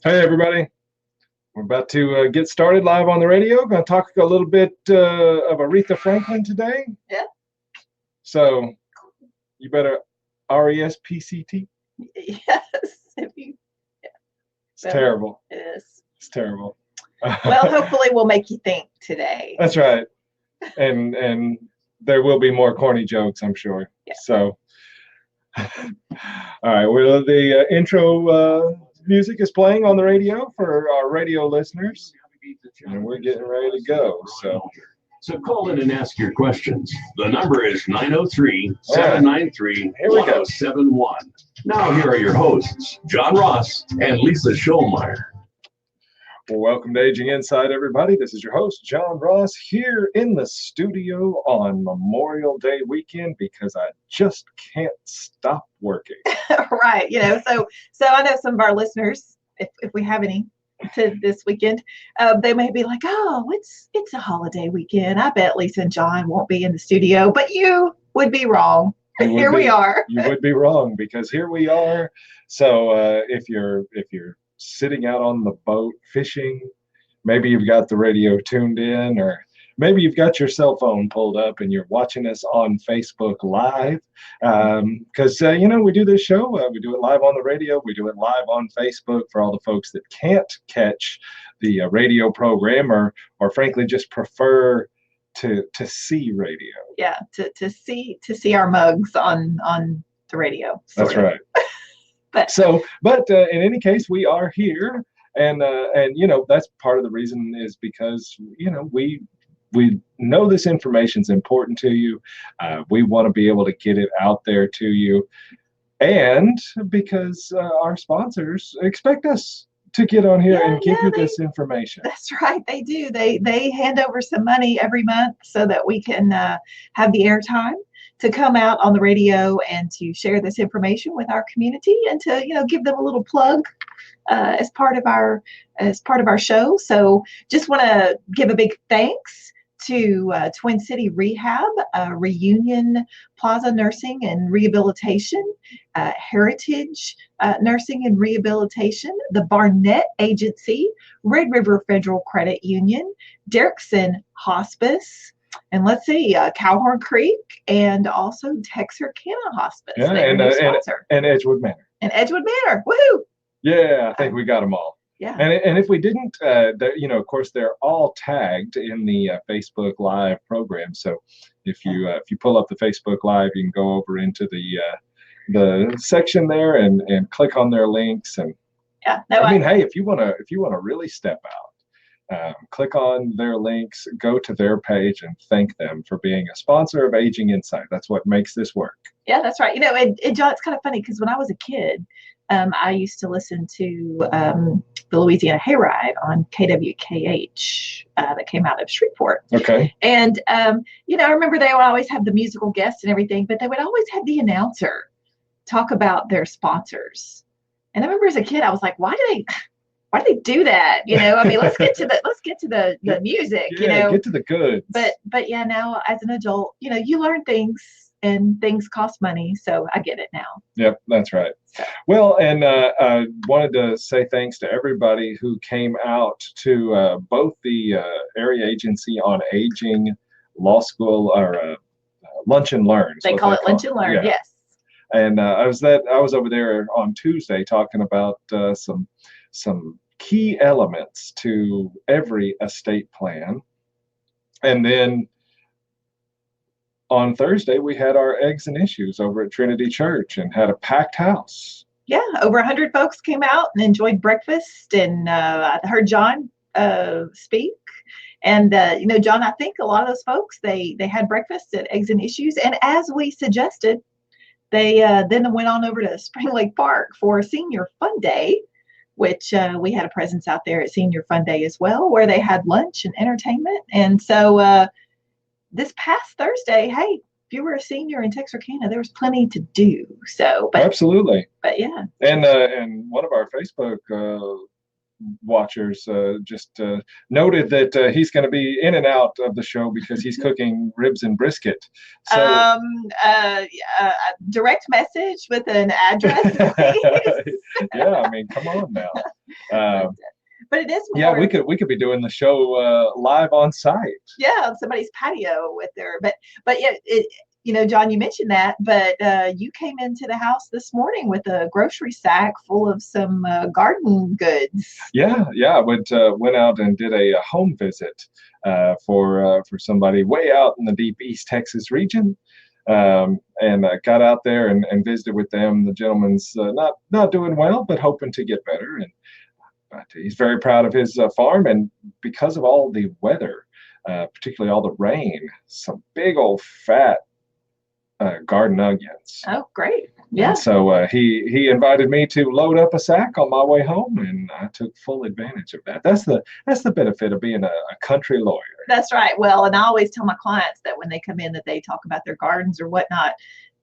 Hey, everybody. We're about to get started live on the radio. Going to talk a little bit of Arethra Franklin today. Yeah. So you better RESPCT. Yes. Yeah. It's terrible. It is. It's terrible. Well, hopefully we'll make you think today. That's right. And there will be more corny jokes, I'm sure. Yeah. So, all right. Well, the intro music is playing on the radio for our radio listeners, and we're getting ready to go. So call in and ask your questions. The number is 903-793-1071. Now here are your hosts, John Ross and Lisa Schulmeyer. Well, welcome to Aging Insight, everybody. This is your host, John Ross, here in the studio on Memorial Day weekend because I just can't stop working. Right. So I know some of our listeners, if we have any to this weekend, they may be like, oh, it's a holiday weekend. I bet Lisa and John won't be in the studio, but you would be wrong. Here we are. You would be wrong because here we are. So if you're sitting out on the boat fishing, maybe you've got the radio tuned in, or maybe you've got your cell phone pulled up and you're watching us on Facebook Live, because we do this show, we do it live on the radio, we do it live on Facebook for all the folks that can't catch the radio program or frankly just prefer to see radio. Yeah, to see our mugs on the radio. That's right. But in any case, we are here, and that's part of the reason is because we know this information's important to you. We want to be able to get it out there to you, and because our sponsors expect us to get on here and give you this information. That's right, they do. They hand over some money every month so that we can have the airtime to come out on the radio and to share this information with our community and to give them a little plug as part of our show. So just want to give a big thanks to Twin City Rehab, Reunion Plaza Nursing and Rehabilitation, Heritage Nursing and Rehabilitation, the Barnett Agency, Red River Federal Credit Union, Derrickson Hospice, and let's see, Cowhorn Creek, and also Texarkana Hospice. Yeah, and Edgewood Manor. And Edgewood Manor, woohoo! Yeah, I think we got them all. Yeah. And if we didn't, of course, they're all tagged in the Facebook Live program. So if you pull up the Facebook Live, you can go over into the section there and click on their links. And hey, if you wanna really step out. Click on their links, go to their page, and thank them for being a sponsor of Aging Insight. That's what makes this work. Yeah, that's right. And John, it's kind of funny because when I was a kid, I used to listen to the Louisiana Hayride on KWKH that came out of Shreveport. Okay. And, I remember they would always have the musical guests and everything, but they would always have the announcer talk about their sponsors. And I remember as a kid, I was like, why do they do that? Let's get to the music, get to the goods. But yeah, now as an adult, you learn things and things cost money. So I get it now. Yep, that's right. Well, and I wanted to say thanks to everybody who came out to both the Area Agency on Aging Law School or Lunch and Learn. They call it Lunch and Learn, yes. And I was over there on Tuesday talking about some key elements to every estate plan. And then on Thursday, we had our Eggs and Issues over at Trinity Church and had a packed house. Yeah, over 100 folks came out and enjoyed breakfast. And I heard John speak. And, John, I think a lot of those folks, they had breakfast at Eggs and Issues. And as we suggested, they then went on over to Spring Lake Park for Senior Fun Day, which we had a presence out there at Senior Fun Day as well, where they had lunch and entertainment. And so this past Thursday, hey, if you were a senior in Texarkana, there was plenty to do. So, absolutely. But yeah. And one of our Facebook watchers just noted that he's going to be in and out of the show because he's cooking ribs and brisket. So, direct message with an address. Yeah, I mean, come on now. But it is Yeah, more. we could be doing the show live on site. Yeah, on somebody's patio with their, but yeah, John, you mentioned that, but you came into the house this morning with a grocery sack full of some garden goods. Yeah, I went out and did a home visit for somebody way out in the deep East Texas region, and got out there and visited with them. The gentleman's not doing well, but hoping to get better, and but he's very proud of his farm, and because of all the weather, particularly all the rain, some big old fat garden onions. Oh, great. Yeah. And so he invited me to load up a sack on my way home, and I took full advantage of that. That's the benefit of being a country lawyer. That's right. Well, and I always tell my clients that when they come in that they talk about their gardens or whatnot,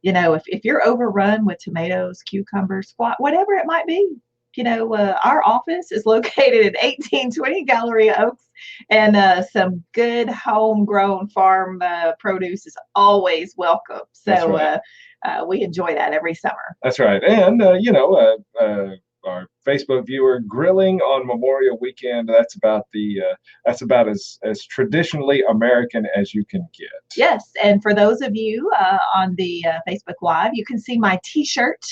if you're overrun with tomatoes, cucumbers, whatever it might be, our office is located at 1820 Galleria Oaks, and some good homegrown farm produce is always welcome. So right. We enjoy that every summer. That's right. And, our Facebook viewer, grilling on Memorial Weekend, that's about as traditionally American as you can get. Yes. And for those of you on the Facebook Live, you can see my T-shirt.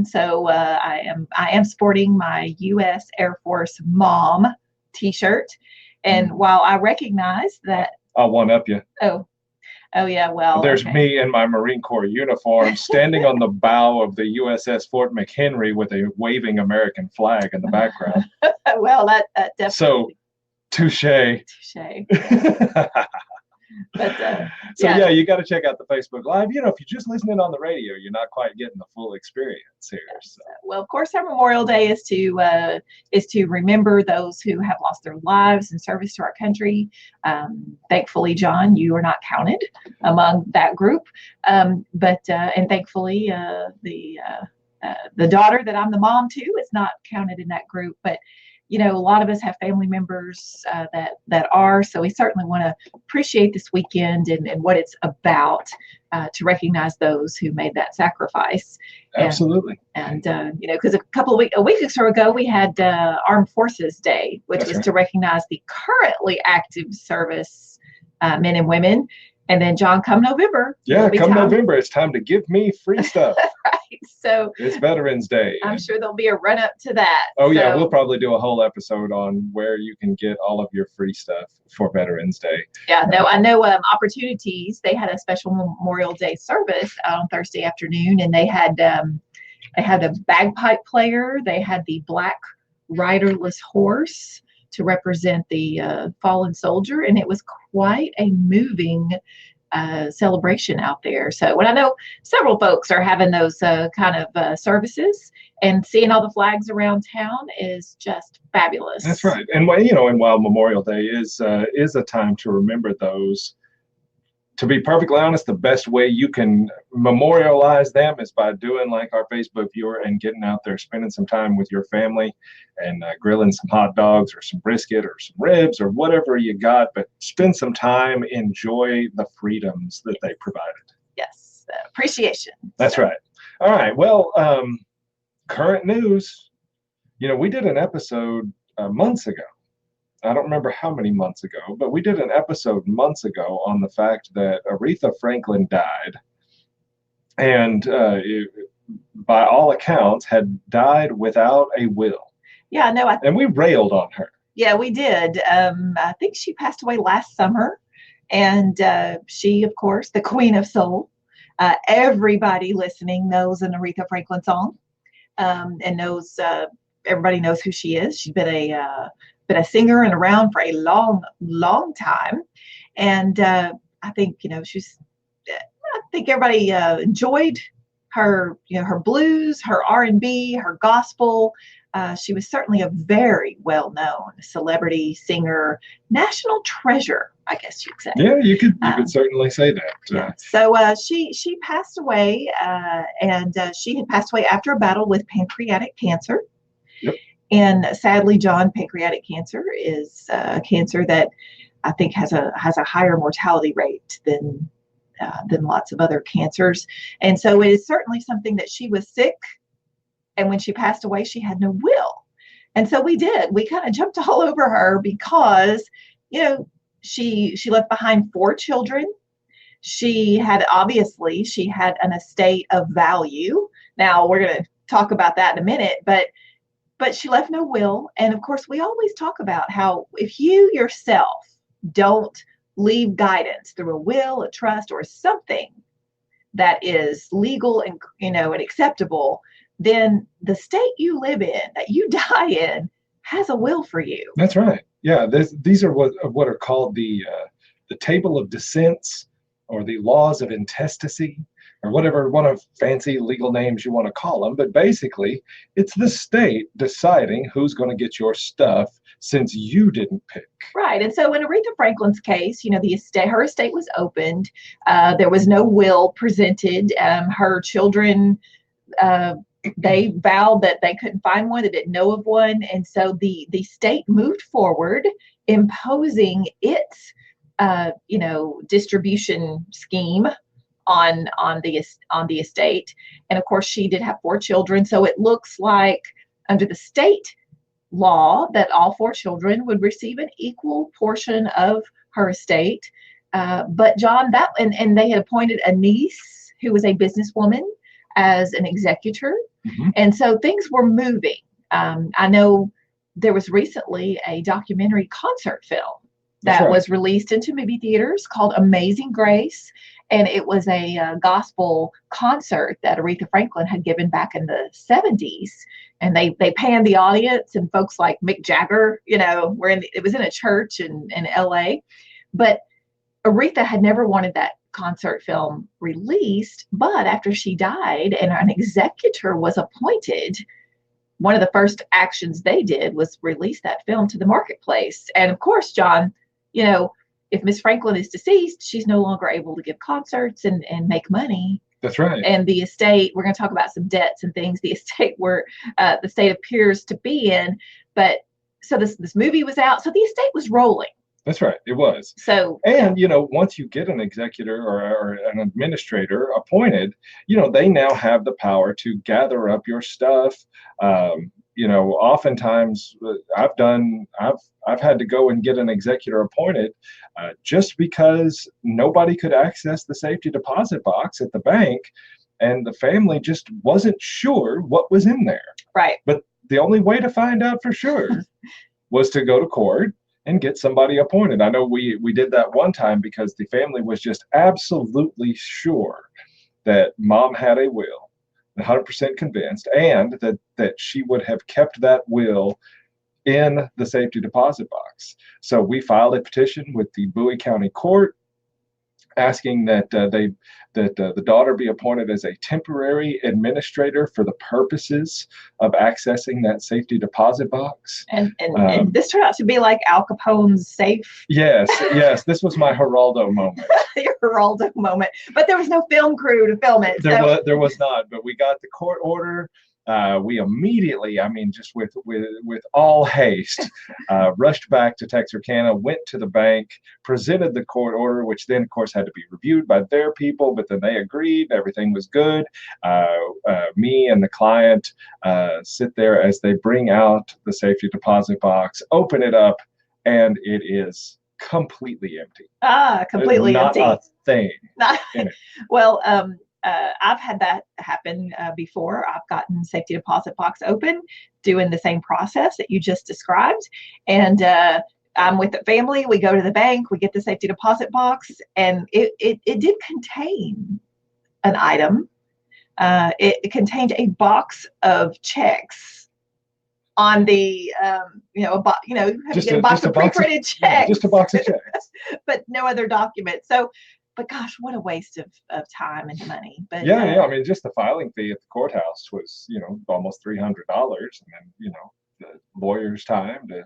So I am sporting my U.S. Air Force mom T-shirt, and while I recognize that I'll one up you. Oh yeah, well there's okay. Me in my Marine Corps uniform standing on the bow of the USS Fort McHenry with a waving American flag in the background. Well, that definitely. So, touche. But yeah, you got to check out the Facebook Live. If you're just listening on the radio, you're not quite getting the full experience here. So. Well, of course, our Memorial Day is to remember those who have lost their lives in service to our country. Thankfully, John, you are not counted among that group. But thankfully, the daughter that I'm the mom to is not counted in that group. But a lot of us have family members that are, so we certainly want to appreciate this weekend and what it's about, to recognize those who made that sacrifice. Absolutely. And because a week or so ago, we had Armed Forces Day, which was to recognize the currently active service men and women. And then, John, come November. November, it's time to give me free stuff. Right. So it's Veterans Day. I'm sure there'll be a run up to that. Yeah, we'll probably do a whole episode on where you can get all of your free stuff for Veterans Day. Yeah, no, I know Opportunities, they had a special Memorial Day service on Thursday afternoon, and they had a bagpipe player. They had the black riderless horse to represent the fallen soldier, and it was quite a moving celebration out there. So when I know several folks are having those kind of services, and seeing all the flags around town is just fabulous. That's right. And while Memorial Day is a time to remember those, to be perfectly honest, the best way you can memorialize them is by doing like our Facebook viewer and getting out there, spending some time with your family, and grilling some hot dogs or some brisket or some ribs or whatever you got. But spend some time, enjoy the freedoms that they provided. Yes, appreciation. That's right. All right. Well, current news. We did an episode months ago. I don't remember how many months ago, but we did an episode months ago on the fact that Arethra Franklin died, and by all accounts had died without a will. Yeah, no, and we railed on her. Yeah, we did. I think she passed away last summer, and she, of course, the Queen of Soul. Everybody listening knows an Arethra Franklin song, and knows everybody knows who she is. She's been a singer and around for a long time, and I think I think everybody enjoyed her, her blues, her R&B, her gospel. She was certainly a very well-known celebrity singer, national treasure, I guess you'd say. Yeah, you could certainly say that. Yeah. So she passed away, and she had passed away after a battle with pancreatic cancer. Yep. And sadly, John, pancreatic cancer is a cancer that I think has a higher mortality rate than lots of other cancers. And so it is certainly something that she was sick, and when she passed away, she had no will. And so we did. We kind of jumped all over her because, you know, she left behind 4 children. She had an estate of value. Now we're going to talk about that in a minute, but she left no will. And of course, we always talk about how if you yourself don't leave guidance through a will, a trust, or something that is legal and, and acceptable, then the state you live in, that you die in, has a will for you. That's right. Yeah, these are what are called the table of descents, or the laws of intestacy, or whatever one of fancy legal names you want to call them. But basically, it's the state deciding who's going to get your stuff since you didn't pick. Right. And so in Aretha Franklin's case, her estate was opened. There was no will presented. Her children, they vowed that they couldn't find one. They didn't know of one. And so the state moved forward, imposing its distribution scheme on the estate. And of course, she did have 4 children. So it looks like under the state law that all 4 children would receive an equal portion of her estate. But John, and they had appointed a niece who was a businesswoman as an executor. Mm-hmm. And so things were moving. I know there was recently a documentary concert film that was released into movie theaters called Amazing Grace. And it was a gospel concert that Aretha Franklin had given back in the 70s. And they panned the audience, and folks like Mick Jagger, it was in a church in LA. But Aretha had never wanted that concert film released. But after she died and an executor was appointed, one of the first actions they did was release that film to the marketplace. And of course, John, if Miss Franklin is deceased, she's no longer able to give concerts and make money. That's right. And the estate, we're going to talk about some debts and things the estate appears to be in. But so this movie was out. So the estate was rolling. That's right. It was. So, and, once you get an executor or an administrator appointed, they now have the power to gather up your stuff. Oftentimes I've had to go and get an executor appointed just because nobody could access the safety deposit box at the bank, and the family just wasn't sure what was in there. Right. But the only way to find out for sure was to go to court and get somebody appointed. I know we did that one time because the family was just absolutely sure that mom had a will, 100% convinced, and that she would have kept that will in the safety deposit box. So we filed a petition with the Bowie County Court asking that the daughter be appointed as a temporary administrator for the purposes of accessing that safety deposit box. And this turned out to be like Al Capone's safe. Yes, this was my Geraldo moment. Your Geraldo moment. But there was no film crew to film it. There was not, but we got the court order. We immediately, just with all haste, rushed back to Texarkana, went to the bank, presented the court order, which then, of course, had to be reviewed by their people, but then they agreed, everything was good. Me and the client sit there as they bring out the safety deposit box, open it up, and it is completely empty. Completely empty. Not a thing in it. Well, I've had that happen before. I've gotten safety deposit box open, doing the same process that you just described. And I'm with the family. We go to the bank, we get the safety deposit box, and it did contain an item. It contained a box of checks on the, just a box of pre-printed checks. Yeah, just a box of checks. But no other document. So, but gosh, what a waste of time and money. But just the filing fee at the courthouse was, almost $300, and then, the lawyer's time to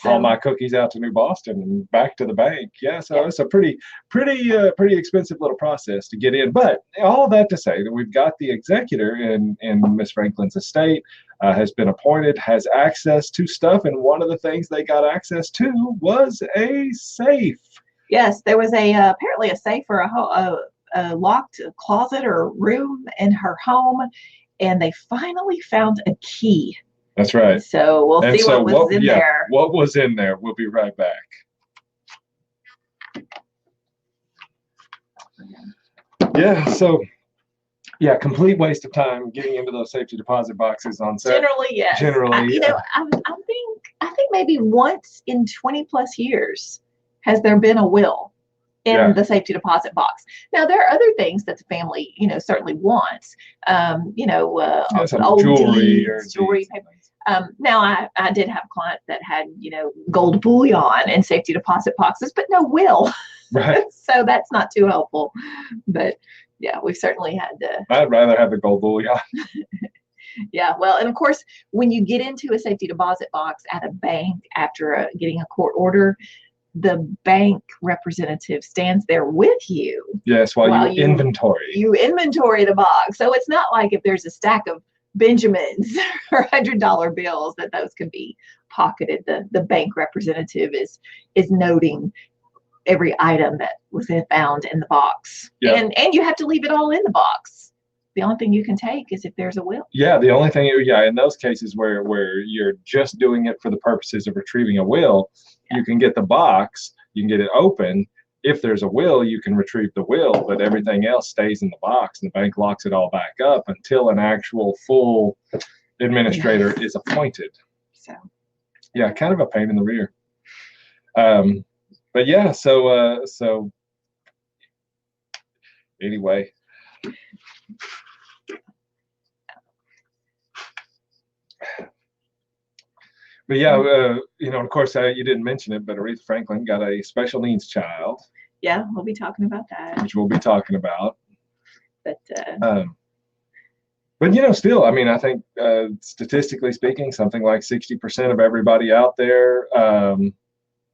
haul my cookies out to New Boston and back to the bank. So it's a pretty expensive little process to get in. But all that to say that we've got the executor in Miss Franklin's estate, has been appointed, has access to stuff, and one of the things they got access to was a safe. Yes, there was apparently a safe or a locked closet or room in her home, and they finally found a key That's right. So we'll And see so what was in there. what was in there? We'll be right back. Yeah, so yeah, complete waste of time getting into those safety deposit boxes on set. Generally, yes. Generally, I think maybe once in 20 plus years has there been a will in the safety deposit box. Now there are other things that the family, certainly wants. Old jewelry deeds, jewelry, paper. Now I did have a client that had, gold bullion and safety deposit boxes, but no will. Right. So that's not too helpful. But yeah, we've certainly had to. I'd rather have the gold bullion. Yeah, well, and of course, when you get into a safety deposit box at a bank after getting a court order, the bank representative stands there with you. Yes, while you inventory. You inventory the box. So it's not like if there's a stack of Benjamins or $100 bills that those can be pocketed. The bank representative is noting every item that was found in the box. Yep. And you have to leave it all in the box. The only thing you can take is if there's a will. Yeah, the only thing, in those cases where you're just doing it for the purposes of retrieving a will, you can get the box, you can get it open. If there's a will, you can retrieve the will, but everything else stays in the box and the bank locks it all back up until an actual full administrator is appointed. So, yeah, kind of a pain in the rear. But yeah, so anyway. But yeah, of course, you didn't mention it, but Arethra Franklin got a special needs child. Yeah, we'll be talking about that. Which we'll be talking about. But still, I mean, I think statistically speaking, something like 60% of everybody out there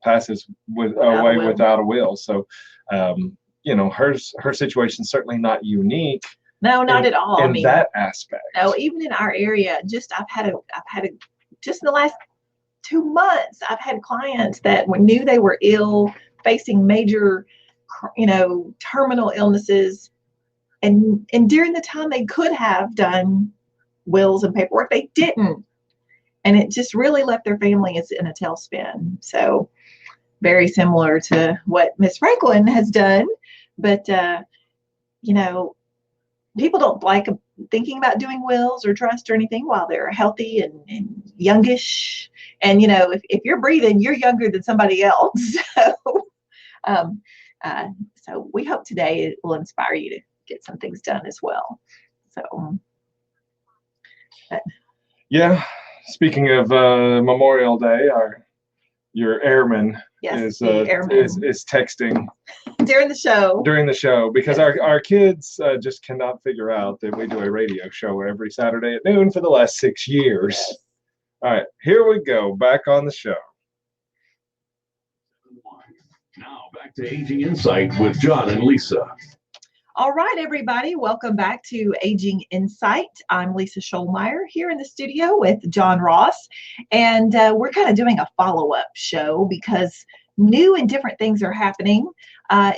passes away without a will. So, her situation is certainly not unique. No, not at all. In that aspect. No, even in our area, I've had just in the last 2 months, I've had clients that knew they were ill, facing major, terminal illnesses, and during the time they could have done wills and paperwork, they didn't, and it just really left their family in a tailspin. So, very similar to what Miss Franklin has done, but people don't like thinking about doing wills or trust or anything while they're healthy and youngish. And, if you're breathing, you're younger than somebody else. So we hope today it will inspire you to get some things done as well. So. Yeah. Speaking of Memorial Day, your airman is texting during the show because our kids just cannot figure out that we do a radio show every Saturday at noon for the last 6 years. Yes. All right, here we go, back on the show. Now back to Aging Insight with John and Lisa. All right, everybody, welcome back to Aging Insight. I'm Lisa Scholmeyer here in the studio with John Ross, and we're kind of doing a follow-up show because new and different things are happening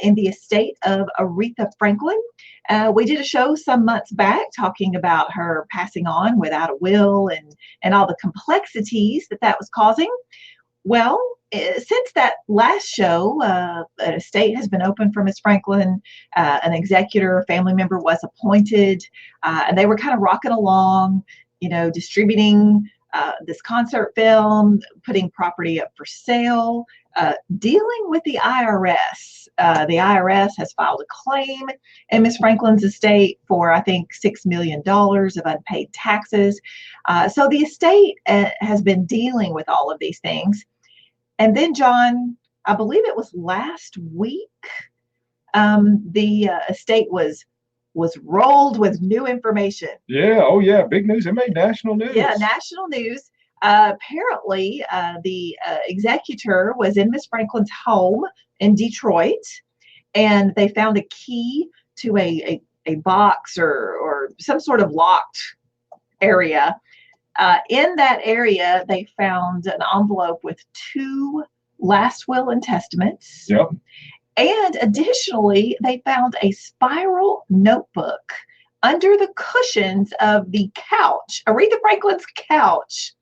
in the estate of Arethra Franklin. We did a show some months back talking about her passing on without a will and all the complexities that was causing. Well, since that last show, an estate has been opened for Miss Franklin. An executor, a family member was appointed, and they were kind of rocking along, distributing this concert film, putting property up for sale, dealing with the IRS. The IRS has filed a claim in Miss Franklin's estate for, I think, $6 million of unpaid taxes. So the estate has been dealing with all of these things. And then, John, I believe it was last week, the estate was rolled with new information. Yeah. Oh, yeah. Big news. It made national news. Yeah, national news. Apparently, the executor was in Miss Franklin's home in Detroit, and they found a key to a box or some sort of locked area. In that area, they found an envelope with 2 last will and testaments. Yep. And additionally, they found a spiral notebook under the cushions of the couch, Arethra Franklin's couch.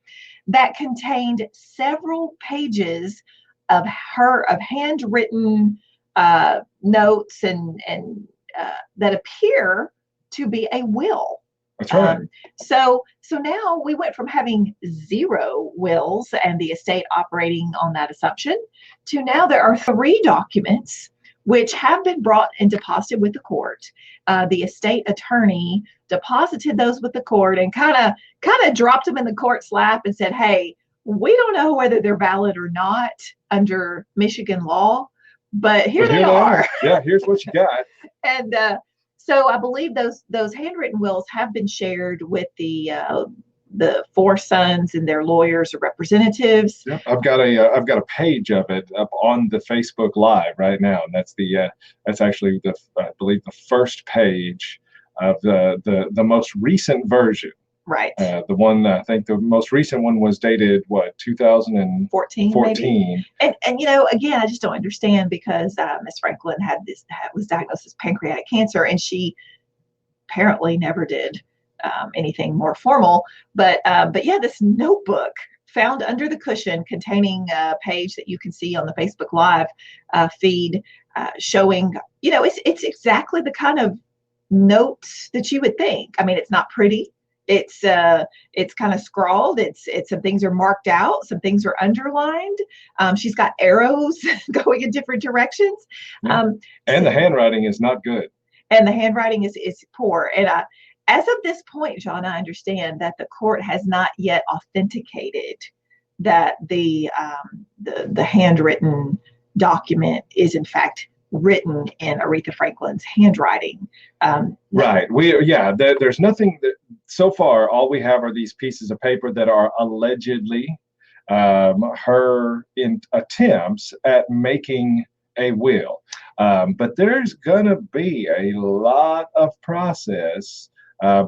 that contained several pages of handwritten notes and that appear to be a will. That's right. So now we went from having 0 wills and the estate operating on that assumption to now there are 3 documents which have been brought and deposited with the court. The estate attorney deposited those with the court and kind of dropped them in the court's lap and said, hey, we don't know whether they're valid or not under Michigan law, but here they are. Yeah, here's what you got. And so I believe those handwritten wills have been shared with the 4 sons and their lawyers or representatives. Yeah, I've got a page of it up on the Facebook Live right now, and that's actually I believe the first page of the most recent version. Right. The one, I think the most recent one was dated, 2014? Maybe. And again, I just don't understand because Miss Franklin was diagnosed with pancreatic cancer, and she apparently never did anything more formal. But yeah, this notebook found under the cushion containing a page that you can see on the Facebook Live feed showing, it's exactly the kind of notes that you would think. I mean, it's not pretty. It's kind of scrawled. It's some things are marked out. Some things are underlined. She's got arrows going in different directions. Yeah. And the handwriting is not good. And the handwriting is poor. And as of this point, John, I understand that the court has not yet authenticated that the handwritten document is in fact written in Arethra Franklin's handwriting. Right. There's nothing that so far. All we have are these pieces of paper that are allegedly her attempts at making a will. But there's gonna be a lot of process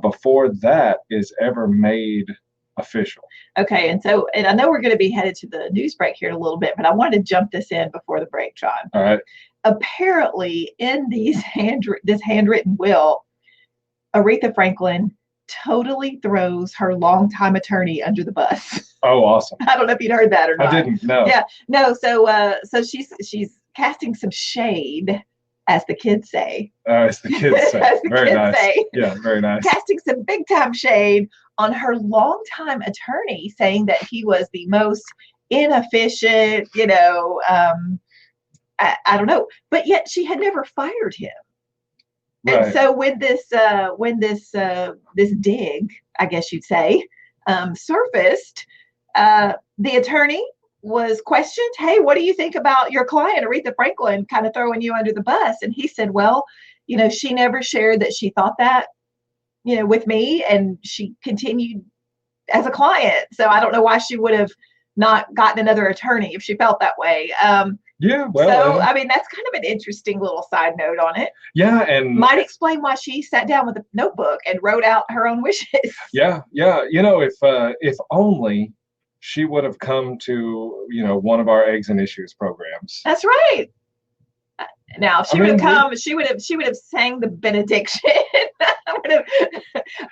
before that is ever made official. Okay, and I know we're going to be headed to the news break here in a little bit, but I wanted to jump this in before the break, John. All right. Apparently, in this handwritten will, Arethra Franklin totally throws her longtime attorney under the bus. Oh, awesome! I don't know if you'd heard that or not. I didn't. No. Yeah, no. So she's casting some shade, as the kids say. As the kids say. As the very kids nice. say. Yeah, very nice. Casting some big time shade on her longtime attorney, saying that he was the most inefficient, I don't know, but yet she had never fired him. Right. And so when this dig, I guess you'd say, surfaced, the attorney was questioned. Hey, what do you think about your client, Arethra Franklin, kind of throwing you under the bus? And he said, well, she never shared that she thought that, with me, and she continued as a client. So I don't know why she would have not gotten another attorney if she felt that way. Yeah, well. So, I mean, that's kind of an interesting little side note on it. Yeah, and might explain why she sat down with a notebook and wrote out her own wishes. Yeah. If only she would have come to, one of our Eggs and Issues programs. That's right. Now, if she would have come, she would have sang the benediction.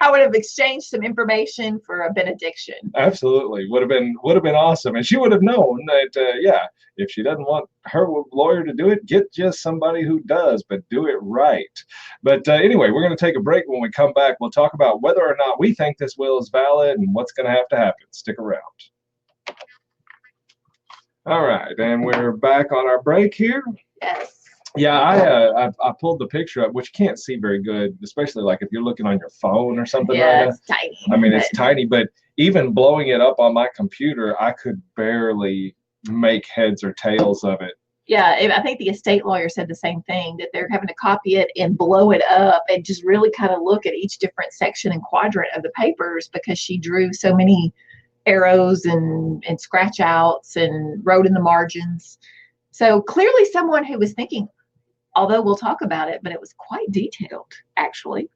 I would have exchanged some information for a benediction. Absolutely, would have been awesome, and she would have known that if she doesn't want her lawyer to do it, get just somebody who does, but do it right. But anyway, we're going to take a break. When we come back, we'll talk about whether or not we think this will is valid and what's going to have to happen. Stick around. All right, and we're back on our break here. Yes. Yeah, I pulled the picture up, which you can't see very good, especially like if you're looking on your phone or something. Yeah, it's tiny. I mean, it's tiny, but even blowing it up on my computer, I could barely make heads or tails of it. Yeah, I think the estate lawyer said the same thing, that they're having to copy it and blow it up and just really kind of look at each different section and quadrant of the papers, because she drew so many arrows and scratch outs and wrote in the margins. So clearly someone who was thinking, although we'll talk about it, but it was quite detailed, actually.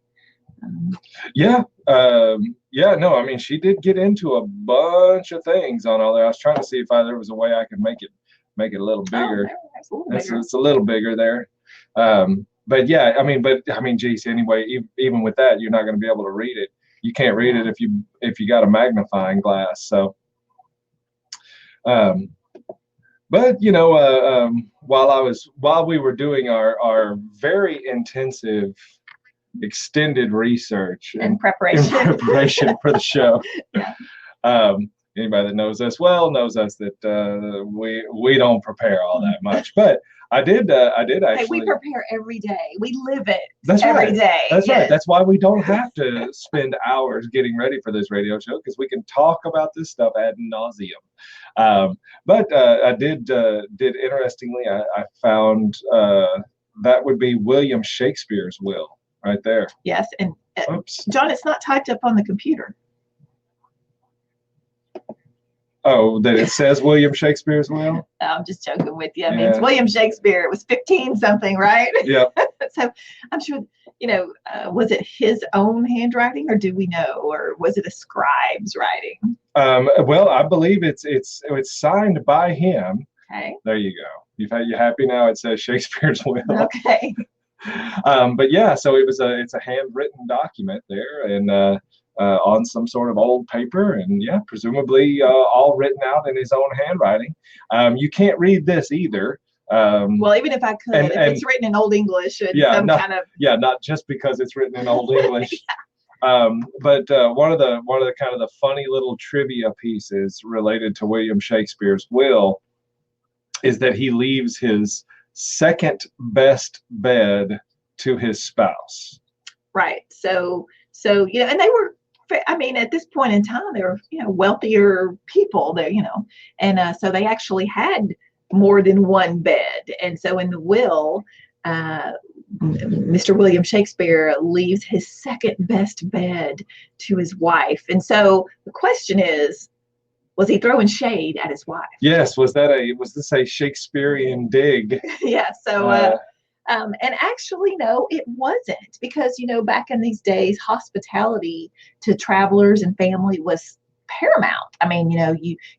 No, I mean, she did get into a bunch of things on all there. I was trying to see if there was a way I could make it a little bigger. Oh, bigger. It's a little bigger there. But geez, anyway, even with that, you're not going to be able to read it. You can't read it if you got a magnifying glass. So But while we were doing our very intensive extended research And preparation. in preparation for the show. Yeah. Anybody that knows us well knows us that we don't prepare all that much. But I did actually. Hey, we prepare every day. We live it That's every right. day. That's Yes. right. That's why we don't have to spend hours getting ready for this radio show, because we can talk about this stuff ad nauseum. But I did interestingly, I found that would be William Shakespeare's will right there. Yes, and Oops. John, it's not typed up on the computer. Oh, that it says William Shakespeare's will? I'm just joking with you. I mean, Yeah. it's William Shakespeare. It was 15 something, right? Yeah. So I'm sure, was it his own handwriting, or do we know, or was it a scribe's writing? Well, I believe it's signed by him. Okay. There you go. You happy now? It says Shakespeare's will. Okay. But yeah, so it's a handwritten document there, and on some sort of old paper, and yeah, presumably all written out in his own handwriting. You can't read this either. Well, even if I could, and it's written in Old English and not just because it's written in Old English. But one of the kind of the funny little trivia pieces related to William Shakespeare's will is that he leaves his second best bed to his spouse. Right. So and they were, I mean, at this point in time, they were, wealthier people there, and so they actually had more than one bed. And so in the will, Mr. William Shakespeare leaves his second best bed to his wife. And so the question is, was he throwing shade at his wife? Yes. Was this a Shakespearean dig? Yeah. So, and actually, no, it wasn't, because, back in these days, hospitality to travelers and family was paramount. I mean,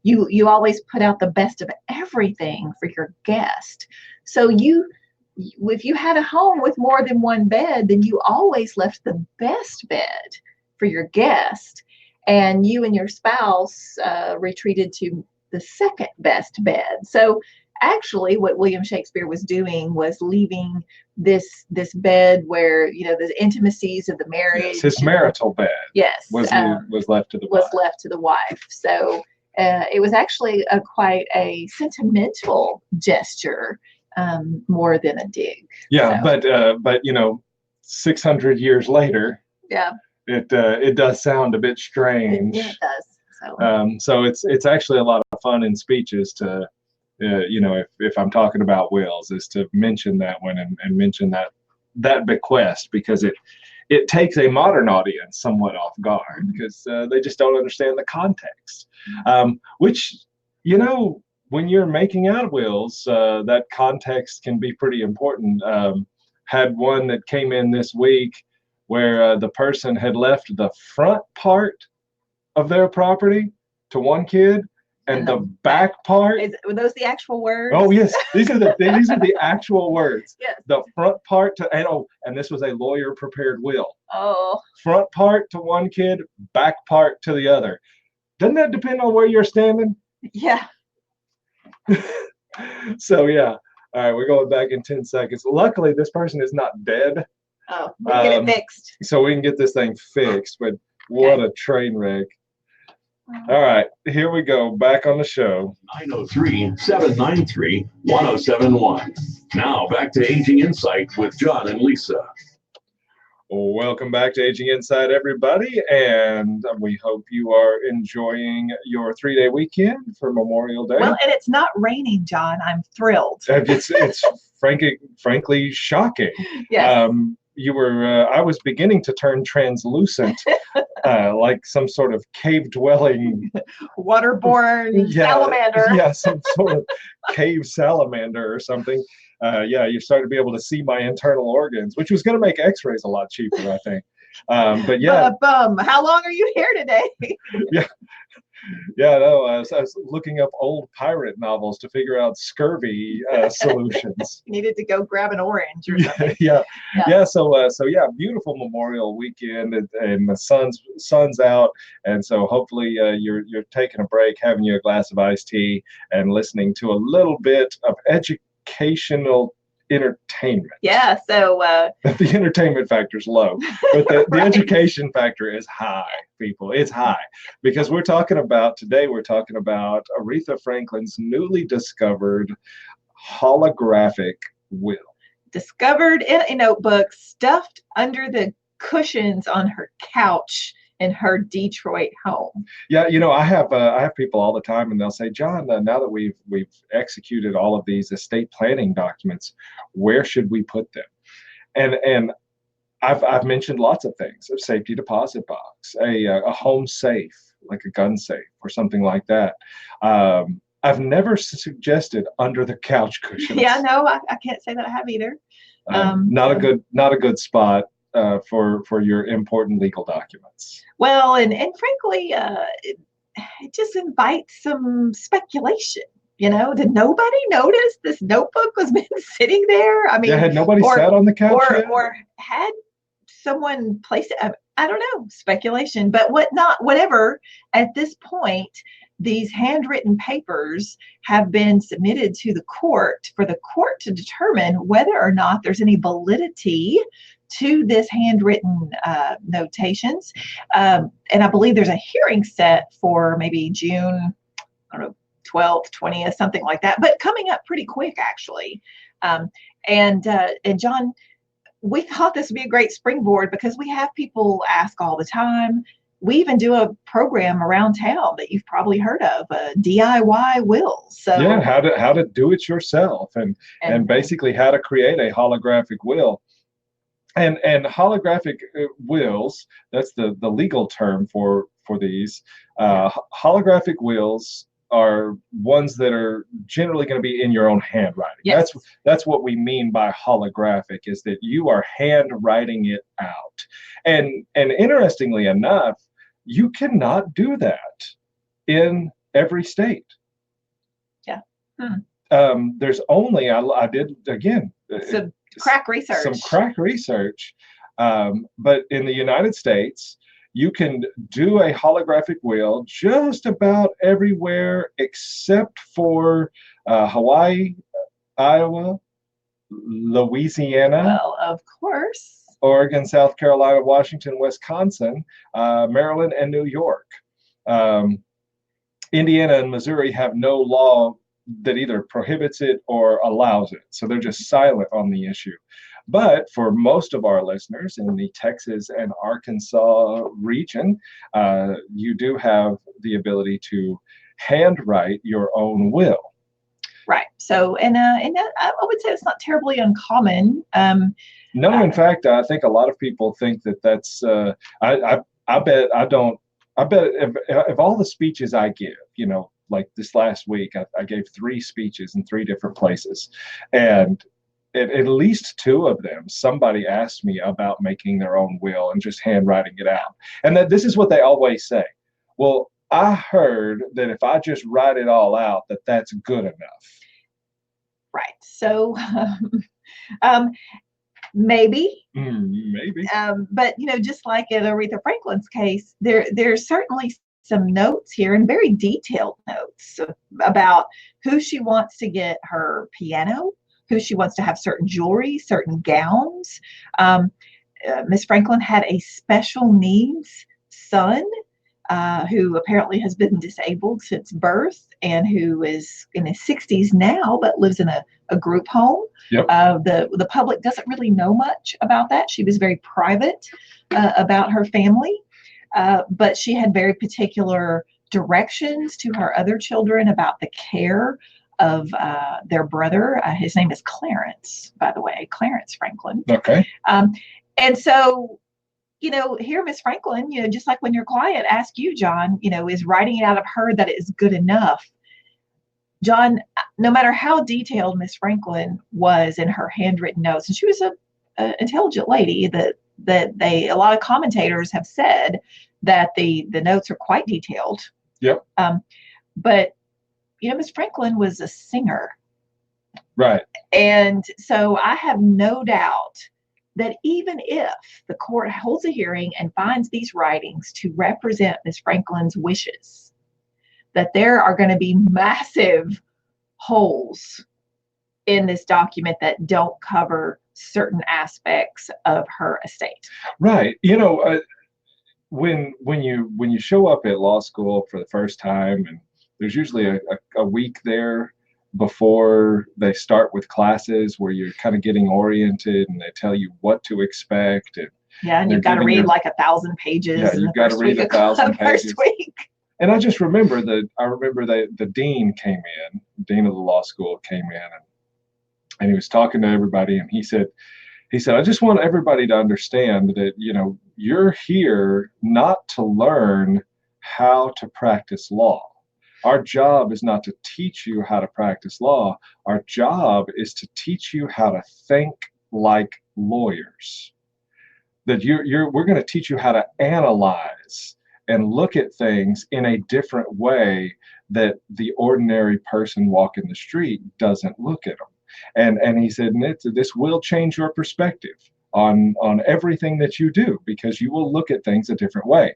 you always put out the best of everything for your guest. So if you had a home with more than one bed, then you always left the best bed for your guest, and you and your spouse retreated to the second best bed. So actually, what William Shakespeare was doing was leaving this bed where, the intimacies of the marriage, Yes, his marital bed. Yes, was left to the was wife. left to the wife. So it was actually quite a sentimental gesture, more than a dig. Yeah, So, but 600 years later, yeah, it does sound a bit strange. it does. So So it's actually a lot of fun in speeches to, if I'm talking about wills, is to mention that one and mention that bequest, because it takes a modern audience somewhat off guard, because they just don't understand the context. Which, when you're making out wills, that context can be pretty important. Had one that came in this week where the person had left the front part of their property to one kid, and the back part. were those the actual words? Oh yes, these are the actual words. Yes. The front part to and this was a lawyer prepared will. Oh. Front part to one kid, back part to the other. Doesn't that depend on where you're standing? Yeah. So yeah. All right, we're going back in 10 seconds. Luckily, this person is not dead. Oh, we can get it fixed. So we can get this thing fixed, but what a train wreck. All right, here we go. Back on the show. 903-793-1071. Now back to Aging Insight with John and Lisa. Welcome back to Aging Insight, everybody, and we hope you are enjoying your 3-day weekend for Memorial Day. Well, and it's not raining, John. I'm thrilled. It's frankly shocking. Yes. I was beginning to turn translucent, like some sort of cave-dwelling Waterborne salamander. Yeah, some sort of cave salamander or something. You started to be able to see my internal organs, which was going to make x-rays a lot cheaper, I think. But yeah. How long are you here today? Yeah, no, I was looking up old pirate novels to figure out scurvy solutions. Needed to go grab an orange or Yeah, something. yeah, Yeah. yeah. So yeah, beautiful Memorial weekend, and the sun's out, and so hopefully you're taking a break, having you a glass of iced tea, and listening to a little bit of educational entertainment. Yeah. So The entertainment factor is low, but the Right. education factor is high, people. It's high because we're talking about Aretha Franklin's newly discovered holographic will. discovered in a notebook stuffed under the cushions on her couch in her Detroit home. Yeah, I have people all the time, and they'll say, John, now that we've executed all of these estate planning documents, where should we put them? And I've mentioned lots of things: a safety deposit box, a home safe, like a gun safe or something like that. I've never suggested under the couch cushions. Yeah, no, I can't say that I have either. Not a good spot for your important legal documents. Well, and frankly, it just invites some speculation. Did nobody notice this notebook was been sitting there? I mean, Yeah, had nobody sat on the couch yet? or had someone placed it? I don't know, speculation. But whatever. At this point, these handwritten papers have been submitted to the court for the court to determine whether or not there's any validity to this handwritten notations. And I believe there's a hearing set for maybe June, I don't know, 12th, 20th, something like that, but coming up pretty quick, actually. And John, we thought this would be a great springboard because we have people ask all the time. We even do a program around town that you've probably heard of, DIY wills. So yeah, how to do it yourself, and basically how to create a holographic will. And holographic wills, that's the legal term for these. Holographic wills are ones that are generally going to be in your own handwriting. Yes. That's what we mean by holographic, is that you are handwriting it out. And interestingly enough, you cannot do that in every state. Yeah. There's only, I did again. Some crack research. But in the United States, you can do a holographic will just about everywhere except for Hawaii, Iowa, Louisiana. Well, of course. Oregon, South Carolina, Washington, Wisconsin, Maryland, and New York. Indiana and Missouri have no law that either prohibits it or allows it. So they're just silent on the issue. But for most of our listeners in the Texas and Arkansas region, you do have the ability to handwrite your own will. Right. So, and that, I would say it's not terribly uncommon. No, in fact, I think a lot of people think that that's. I bet I don't. I bet if all the speeches I give, like this last week, I gave 3 speeches in 3 different places, and at least 2 of them, somebody asked me about making their own will and just handwriting it out. And that this is what they always say. Well, I heard that if I just write it all out, that's good enough. Right. So maybe. Maybe. But, just like in Aretha Franklin's case, there's certainly some notes here, and very detailed notes about who she wants to get her piano, who she wants to have certain jewelry, certain gowns. Miss Franklin had a special needs son who apparently has been disabled since birth and who is in his 60s now, but lives in a group home. Yep. The public doesn't really know much about that. She was very private about her family, but she had very particular directions to her other children about the care of their brother. His name is Clarence, by the way, Clarence Franklin. Okay. And so, here, Miss Franklin, just like when your client asked you, John, is writing it out of her that it is good enough. John, no matter how detailed Miss Franklin was in her handwritten notes, and she was a intelligent lady, that a lot of commentators have said that the notes are quite detailed. Yep. But Miss Franklin was a singer. Right. And so I have no doubt that even if the court holds a hearing and finds these writings to represent Miss Franklin's wishes, that there are going to be massive holes in this document that don't cover certain aspects of her estate. Right. When you show up at law school for the first time, and there's usually a week there before they start with classes where you're kind of getting oriented and they tell you what to expect. And you've got to read like 1,000 pages. Yeah, you've got to read 1,000 pages. First week. And I just remember that the dean came in, dean of the law school came in, and he was talking to everybody, and he said, I just want everybody to understand that, you're here not to learn how to practice law. Our job is not to teach you how to practice law. Our job is to teach you how to think like lawyers. That we're going to teach you how to analyze and look at things in a different way that the ordinary person walking the street doesn't look at them. And he said, this will change your perspective on everything that you do, because you will look at things a different way.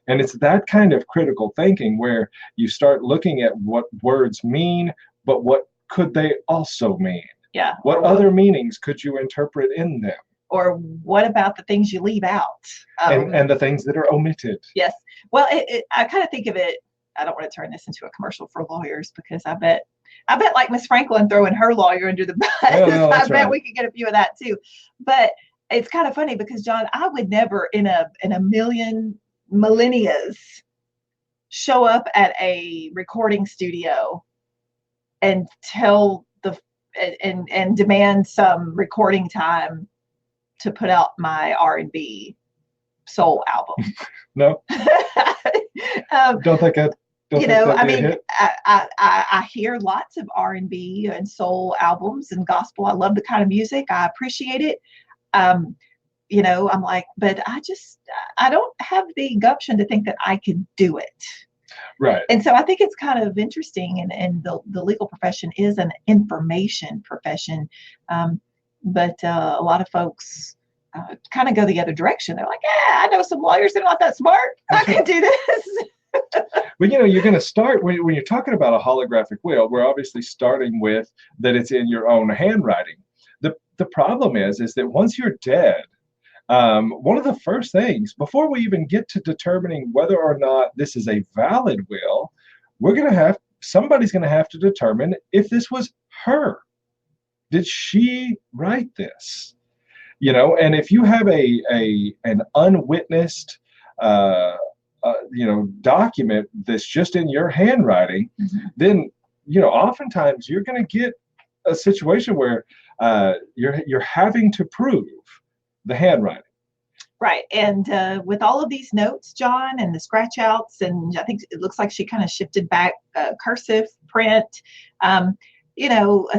And it's that kind of critical thinking where you start looking at what words mean, but what could they also mean? Yeah. What other meanings could you interpret in them? Or what about the things you leave out? And the things that are omitted. Yes. Well, I kind of think of it, I don't want to turn this into a commercial for lawyers, because I bet like Miss Franklin throwing her lawyer under the bus, I bet we could get a few of that too. But it's kind of funny because, John, I would never in a million millennias show up at a recording studio and tell and demand some recording time to put out my R&B soul album. No. Don't think I hear lots of R&B and soul albums and gospel. I love the kind of music. I appreciate it. I'm like, but I don't have the gumption to think that I could do it. Right. And so I think it's kind of interesting, and the legal profession is an information profession. But a lot of folks kind of go the other direction. They're like, I know some lawyers that are not that smart. I can do this. But you're going to start when you're talking about a holographic will. We're obviously starting with that it's in your own handwriting. The problem is that once you're dead, one of the first things before we even get to determining whether or not this is a valid will, somebody's going to have to determine if this was her. Did she write this? And if you have an unwitnessed document that's just in your handwriting, then oftentimes you're going to get a situation where you're having to prove the handwriting. Right. And with all of these notes, John, and the scratch outs, and I think it looks like she kind of shifted back cursive print. A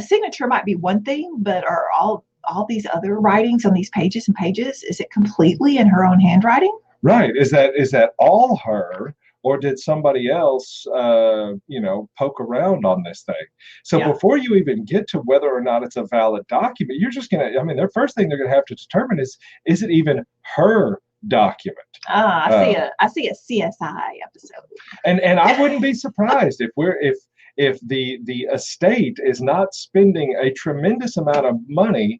signature might be one thing, but are all these other writings on these pages and pages, is it completely in her own handwriting? Right. Is that all her, or did somebody else, poke around on this thing? So before you even get to whether or not it's a valid document, you're just going to, the first thing they're going to have to determine is it even her document? I see a CSI episode. And I wouldn't be surprised if the estate is not spending a tremendous amount of money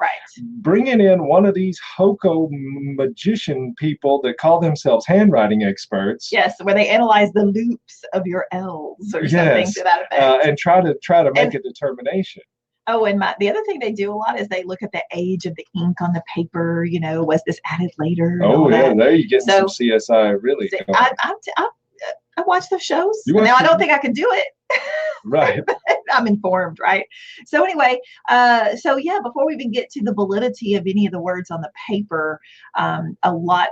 bringing in one of these hoco magician people that call themselves handwriting experts. Yes, where they analyze the loops of your L's or something to that effect. And try to make a determination. Oh, and the other thing they do a lot is they look at the age of the ink on the paper. Was this added later? Oh, yeah, there you get some CSI really. I watch those shows. Now I don't think I can do it. Right. I'm informed, right? So anyway, before we even get to the validity of any of the words on the paper, a lot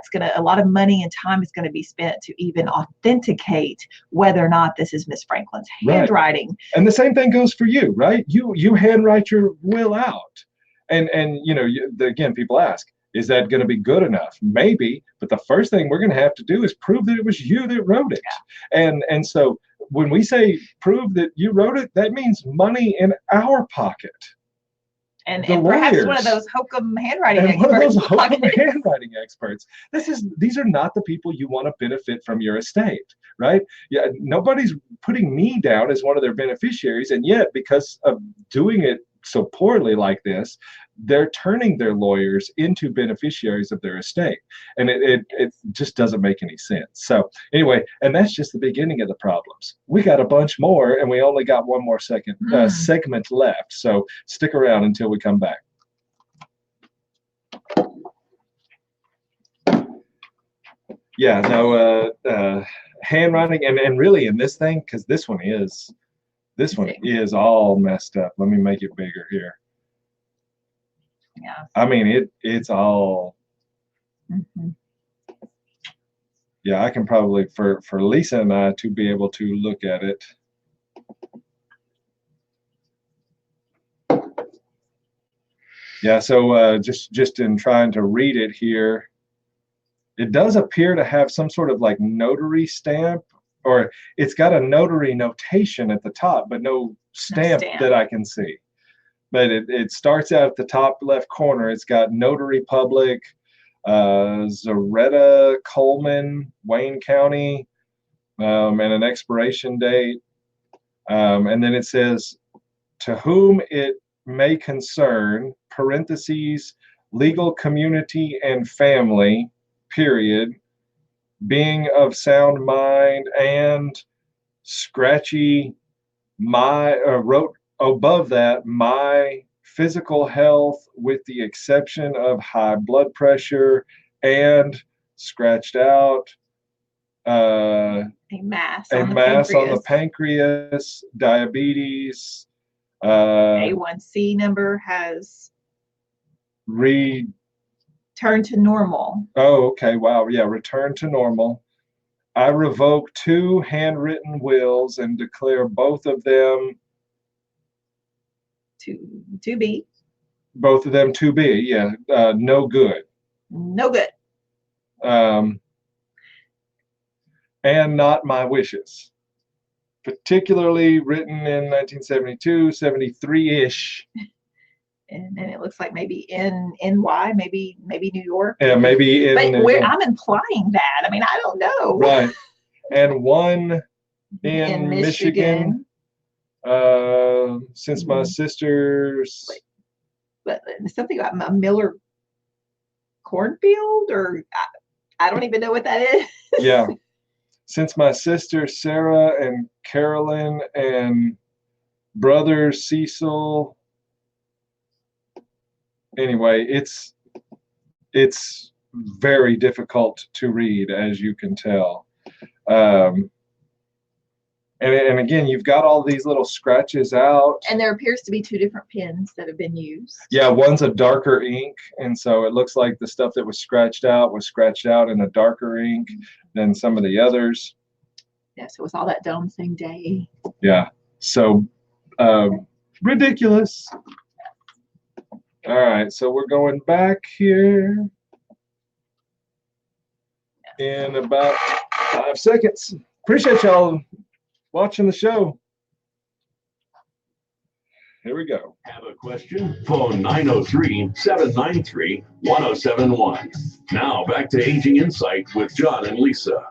of money and time is going to be spent to even authenticate whether or not this is Miss Franklin's handwriting. Right. And the same thing goes for you, right? You handwrite your will out, and again, people ask, is that going to be good enough? Maybe, but the first thing we're going to have to do is prove that it was you that wrote it. Yeah. And so when we say prove that you wrote it, that means money in our pocket. And perhaps one of those hokum handwriting experts. One of those hokum handwriting experts. These are not the people you want to benefit from your estate, right? Yeah, nobody's putting me down as one of their beneficiaries, and yet because of doing it so poorly like this, they're turning their lawyers into beneficiaries of their estate, and it just doesn't make any sense. So anyway, and that's just the beginning of the problems. We got a bunch more, and we only got one more segment left. So stick around until we come back. Yeah, no, handwriting, and really in this thing, because this one is all messed up. Let me make it bigger here. Yeah. I mean, it's all. Mm-hmm. Yeah, I can probably for Lisa and I to be able to look at it. Yeah, so just in trying to read it here, it does appear to have some sort of like notary stamp, or it's got a notary notation at the top, but no stamp that I can see. But it starts out at the top left corner. It's got Notary Public, Zaretta Coleman, Wayne County, and an expiration date. And then it says, to whom it may concern, parentheses, legal community and family, period, being of sound mind, and scratchy, wrote above that, my physical health with the exception of high blood pressure, and scratched out a mass on the pancreas, diabetes, A1C number has returned to normal. Oh, okay. Wow. Yeah. Return to normal. I revoke 2 handwritten wills and declare both of them to be. Both of them to be. Yeah. No good. No good. And not my wishes. Particularly written in 1972, 73-ish. And it looks like maybe in NY, maybe New York. Yeah, maybe in. But where I'm implying that. I mean, I don't know. Right. And one in Michigan. Since my sister's. But something about a Miller cornfield, or I don't even know what that is. Yeah. Since my sister Sarah and Carolyn and brother Cecil. Anyway, it's very difficult to read, as you can tell. And again, you've got all these little scratches out. And there appears to be 2 different pens that have been used. Yeah, one's a darker ink, and so it looks like the stuff that was scratched out in a darker ink than some of the others. Yeah, so it was all that dome same day. Yeah, so ridiculous. All right, so we're going back here in about 5 seconds. Appreciate y'all watching the show. Here we go. Have a question? Phone 903-793-1071. Now back to Aging Insight with John and Lisa.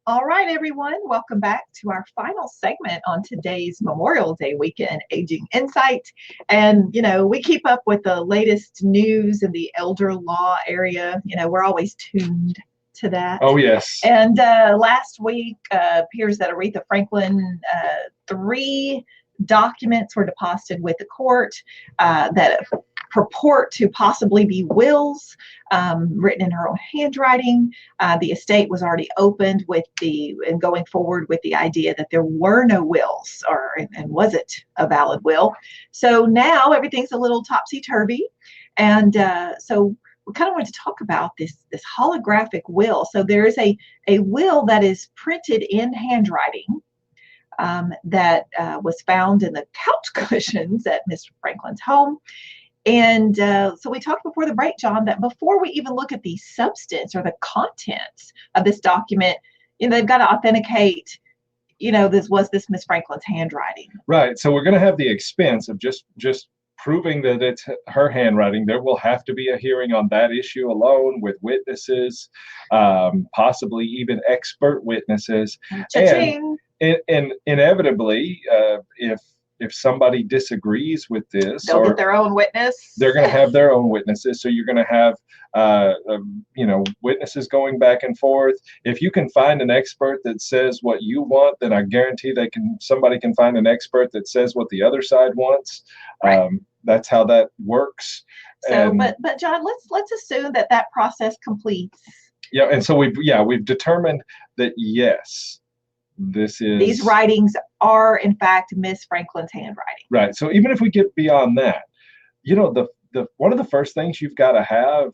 All right, everyone. Welcome back to our final segment on today's Memorial Day weekend Aging Insight. And, you know, we keep up with the latest news in the elder law area. You know, we're always tuned to that. Oh, yes. And last week appears that Arethra Franklin, 3 documents were deposited with the court that purport to possibly be wills written in her own handwriting. The estate was already opened and going forward with the idea that there were no wills, and was it a valid will? So now everything's a little topsy-turvy. And so we kind of wanted to talk about this holographic will. So there is a will that is printed in handwriting that was found in the couch cushions at Mr. Franklin's home. And so we talked before the break, John, that before we even look at the substance or the contents of this document, you know, they've got to authenticate this Miss Franklin's handwriting. Right. So we're going to have the expense of just proving that it's her handwriting. There will have to be a hearing on that issue alone with witnesses, possibly even expert witnesses. Cha-ching. And inevitably, if somebody disagrees with this, they'll get their own witness. They're going to have their own witnesses. So you're going to have, witnesses going back and forth. If you can find an expert that says what you want, then I guarantee somebody can find an expert that says what the other side wants. Right. That's how that works. So, but John, let's assume that process completes. Yeah, and so we've determined that yes, these writings are in fact Miss Franklin's handwriting. Right. So even if we get beyond that, the one of the first things you've got to have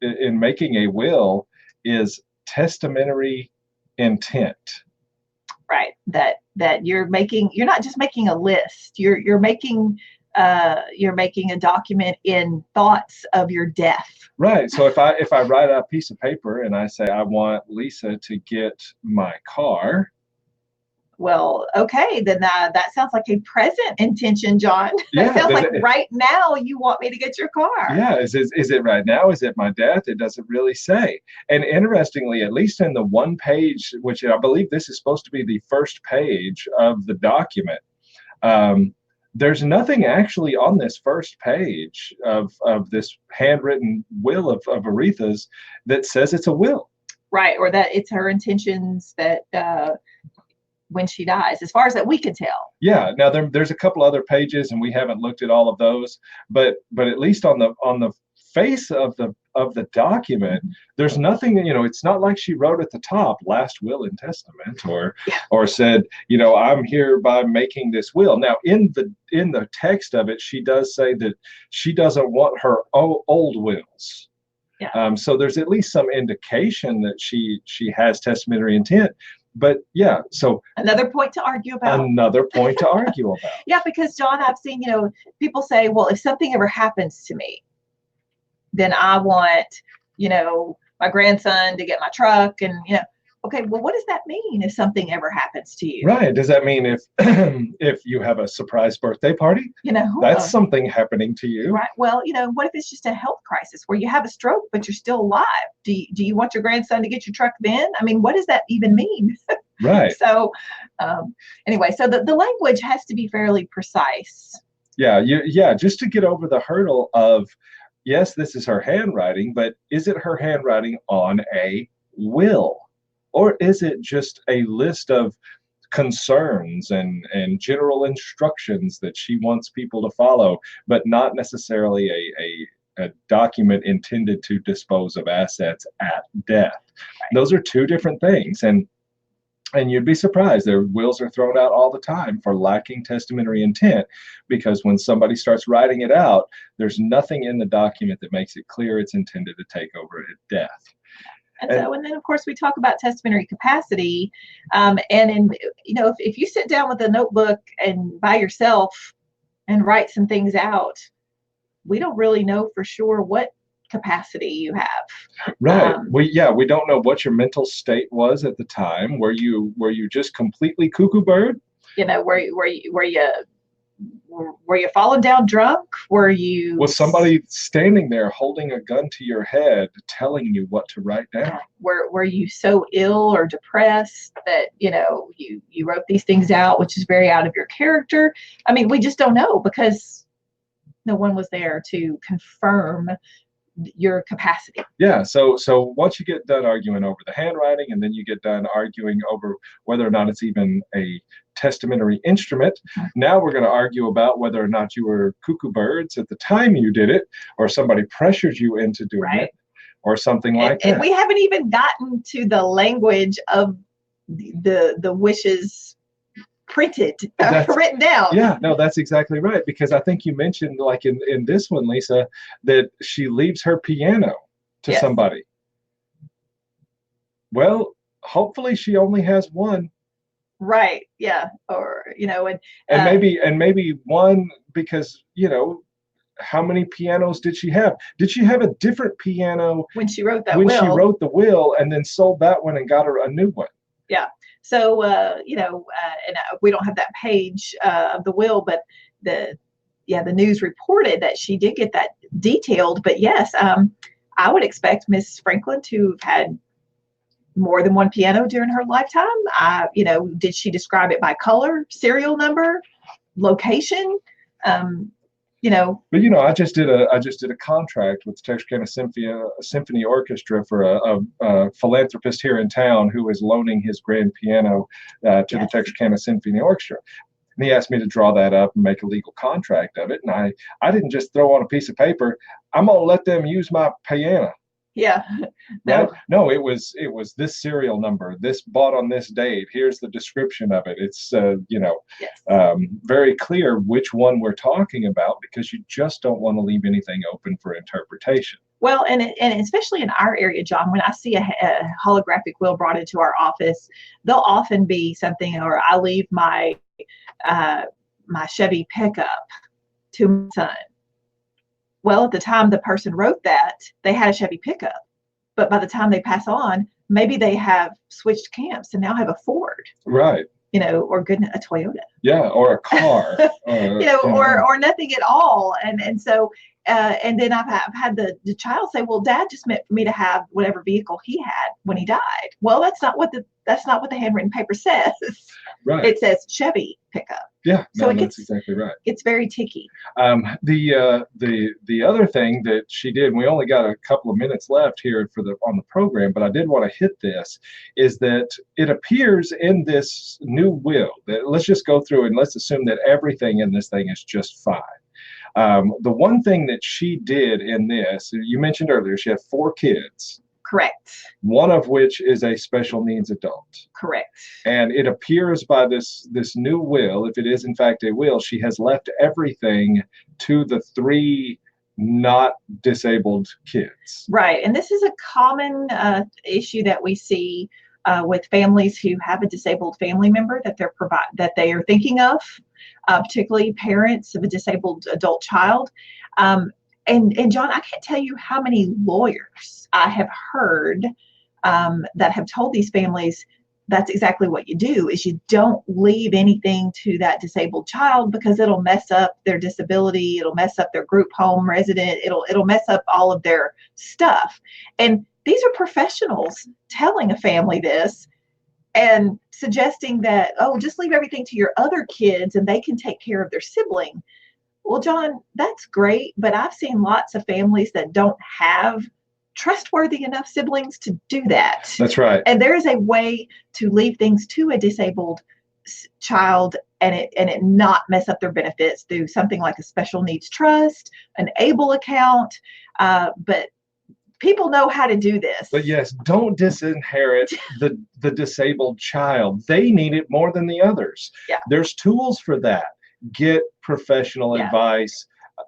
in making a will is testamentary intent. Right. That you're not just making a list. You're making a document in thoughts of your death. Right. So if I write a piece of paper and I say I want Lisa to get my car. Well, okay, then that sounds like a present intention, John. Yeah, that sounds like right now you want me to get your car. Yeah, is it right now? Is it my death? It doesn't really say. And interestingly, at least in the one page, which I believe this is supposed to be the first page of the document, there's nothing actually on this first page of this handwritten will of Aretha's that says it's a will. Right, or that it's her intentions that when she dies, as far as that we can tell. Yeah. Now there's a couple other pages, and we haven't looked at all of those, but at least on the face of the document, there's nothing. It's not like she wrote at the top "last will and testament" or said, I'm hereby making this will. Now in the text of it, she does say that she doesn't want her old wills. Yeah. So there's at least some indication that she has testamentary intent. But yeah, so another point to argue about. Yeah, because John, I've seen, people say, well, if something ever happens to me, then I want, my grandson to get my truck, and okay, well, what does that mean if something ever happens to you? Right. Does that mean if you have a surprise birthday party, that's something happening to you? Right. Well, what if it's just a health crisis where you have a stroke, but you're still alive? Do you want your grandson to get your truck then? I mean, what does that even mean? Right. So anyway, so the language has to be fairly precise. Yeah. Just to get over the hurdle of, yes, this is her handwriting, but is it her handwriting on a will? Or is it just a list of concerns and general instructions that she wants people to follow, but not necessarily a document intended to dispose of assets at death? Right. Those are two different things. And you'd be surprised. Their wills are thrown out all the time for lacking testamentary intent, because when somebody starts writing it out, there's nothing in the document that makes it clear it's intended to take over at death. And then of course we talk about testamentary capacity, if you sit down with a notebook and by yourself and write some things out, we don't really know for sure what capacity you have. Right. We don't know what your mental state was at the time. Were you just completely cuckoo bird? Were you falling down drunk? Was somebody standing there holding a gun to your head telling you what to write down? Were you so ill or depressed that you wrote these things out, which is very out of your character? I mean, we just don't know, because no one was there to confirm your capacity. Yeah. So once you get done arguing over the handwriting, and then you get done arguing over whether or not it's even a testamentary instrument, now we're going to argue about whether or not you were cuckoo birds at the time you did it, or somebody pressured you into doing it, or something like that. And we haven't even gotten to the language of the wishes printed, written down. Yeah, no, that's exactly right. Because I think you mentioned, like in this one, Lisa, that she leaves her piano to somebody. Well, hopefully she only has one. Right. Yeah. Or and maybe one, because how many pianos did she have? Did she have a different piano when she wrote that she wrote the will, and then sold that one and got her a new one? Yeah. So, we don't have that page of the will, but the news reported that she did get that detailed. But yes, I would expect Miss Franklin to have had more than one piano during her lifetime. Did she describe it by color, serial number, location? But I just did a contract with the Texarkana Symphony Orchestra for a philanthropist here in town who is loaning his grand piano to the Texarkana Symphony Orchestra. And he asked me to draw that up and make a legal contract of it. And I didn't just throw on a piece of paper, I'm gonna let them use my piano. Yeah. No, it was this serial number, this bought on this date. Here's the description of it. It's very clear which one we're talking about, because you just don't want to leave anything open for interpretation. Well, and especially in our area, John, when I see a holographic will brought into our office, they'll often be something, or I leave my Chevy pickup to my son. Well, at the time the person wrote that, they had a Chevy pickup, but by the time they pass on, maybe they have switched camps and now have a Ford. Right. Or a Toyota. Yeah, or a car. Or nothing at all. And so, and then I've had the child say, well, Dad just meant for me to have whatever vehicle he had when he died. Well, that's not what the handwritten paper says. Right. It says Chevy pickup. Yeah, so that's exactly right. It's very ticky. The other thing that she did, and we only got a couple of minutes left here on the program, but I did want to hit this, is that it appears in this new will that, let's just go through and let's assume that everything in this thing is just fine. The one thing that she did in this, you mentioned earlier, she had 4 kids. Correct. One of which is a special needs adult. Correct. And it appears by this new will, if it is in fact a will, she has left everything to the 3 not disabled kids. Right. And this is a common issue that we see with families who have a disabled family member that they are thinking of, particularly parents of a disabled adult child. And John, I can't tell you how many lawyers I have heard that have told these families that's exactly what you do, is you don't leave anything to that disabled child, because it'll mess up their disability, it'll mess up their group home resident, it'll mess up all of their stuff. And these are professionals telling a family this and suggesting that, oh, just leave everything to your other kids and they can take care of their sibling. Well, John, that's great, but I've seen lots of families that don't have trustworthy enough siblings to do that. That's right. And there is a way to leave things to a disabled child and it not mess up their benefits through something like a special needs trust, an ABLE account. But people know how to do this. But yes, don't disinherit the disabled child. They need it more than the others. Yeah. There's tools for that. Get professional advice,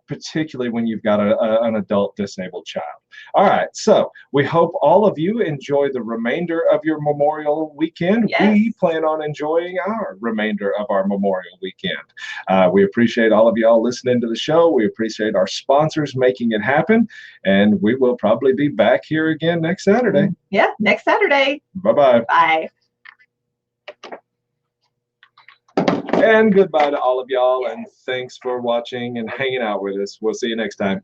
particularly when you've got an adult disabled child. All right, so we hope all of you enjoy the remainder of your Memorial Weekend. Yes. We plan on enjoying our remainder of our Memorial Weekend. We appreciate all of y'all listening to the show. We appreciate our sponsors making it happen, and we will probably be back here again next Saturday. Yeah, next Saturday. Bye-bye. Bye. And goodbye to all of y'all, and thanks for watching and hanging out with us. We'll see you next time.